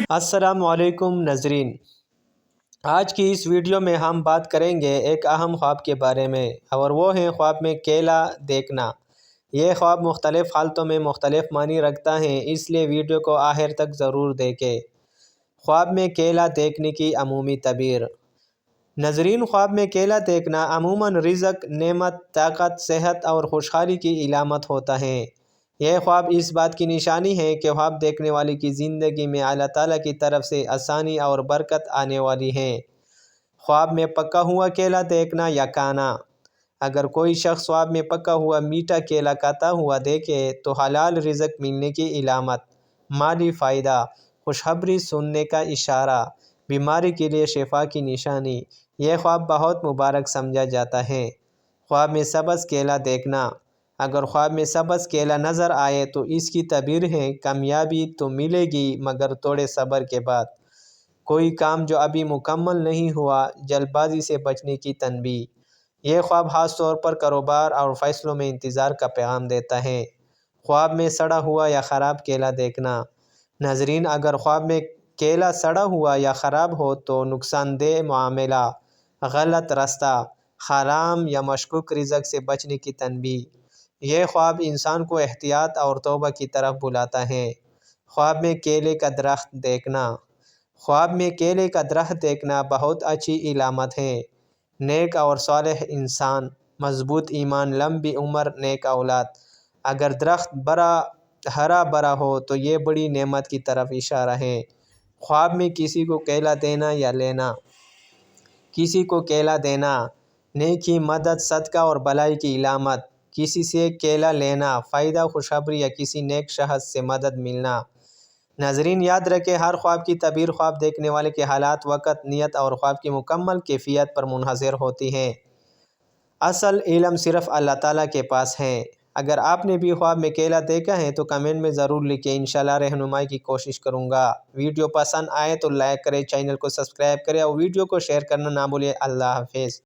السلام علیکم ناظرین، آج کی اس ویڈیو میں ہم بات کریں گے ایک اہم خواب کے بارے میں، اور وہ ہے خواب میں کیلا دیکھنا۔ یہ خواب مختلف حالتوں میں مختلف معنی رکھتا ہے، اس لیے ویڈیو کو آخر تک ضرور دیکھیں۔ خواب میں کیلا دیکھنے کی عمومی تعبیر۔ ناظرین، خواب میں کیلا دیکھنا عموماً رزق، نعمت، طاقت، صحت اور خوشحالی کی علامت ہوتا ہے۔ یہ خواب اس بات کی نشانی ہے کہ خواب دیکھنے والے کی زندگی میں اللہ تعالیٰ کی طرف سے آسانی اور برکت آنے والی ہے۔ خواب میں پکا ہوا کیلا دیکھنا یا کھانا۔ اگر کوئی شخص خواب میں پکا ہوا میٹھا کیلا کھاتا ہوا دیکھے تو حلال رزق ملنے کی علامت، مالی فائدہ، خوشخبری سننے کا اشارہ، بیماری کے لیے شفا کی نشانی۔ یہ خواب بہت مبارک سمجھا جاتا ہے۔ خواب میں سبز کیلا دیکھنا۔ اگر خواب میں سبز کیلا نظر آئے تو اس کی تعبیر ہے کامیابی تو ملے گی مگر تھوڑے صبر کے بعد۔ کوئی کام جو ابھی مکمل نہیں ہوا، جلد بازی سے بچنے کی تنبیہ۔ یہ خواب خاص طور پر کاروبار اور فیصلوں میں انتظار کا پیغام دیتا ہے۔ خواب میں سڑا ہوا یا خراب کیلا دیکھنا۔ ناظرین، اگر خواب میں کیلا سڑا ہوا یا خراب ہو تو نقصان دہ معاملہ، غلط راستہ، حرام یا مشکوک رزق سے بچنے کی تنبیہ۔ یہ خواب انسان کو احتیاط اور توبہ کی طرف بلاتا ہے۔ خواب میں کیلے کا درخت دیکھنا۔ خواب میں کیلے کا درخت دیکھنا بہت اچھی علامت ہے۔ نیک اور صالح انسان، مضبوط ایمان، لمبی عمر، نیک اولاد۔ اگر درخت ہرا بھرا ہو تو یہ بڑی نعمت کی طرف اشارہ ہے۔ خواب میں کسی کو کیلا دینا یا لینا۔ کسی کو کیلا دینا نیکی، مدد، صدقہ اور بھلائی کی علامت۔ کسی سے کیلا لینا فائدہ، خوشخبری یا کسی نیک شخص سے مدد ملنا۔ ناظرین، یاد رکھیں، ہر خواب کی تعبیر خواب دیکھنے والے کے حالات، وقت، نیت اور خواب کی مکمل کیفیت پر منحصر ہوتی ہے۔ اصل علم صرف اللہ تعالیٰ کے پاس ہے۔ اگر آپ نے بھی خواب میں کیلا دیکھا ہے تو کمنٹ میں ضرور لکھیں، انشاءاللہ رہنمائی کی کوشش کروں گا۔ ویڈیو پسند آئے تو لائک کریں، چینل کو سبسکرائب کریں اور ویڈیو کو شیئر کرنا نہ بھولیں۔ اللہ حافظ۔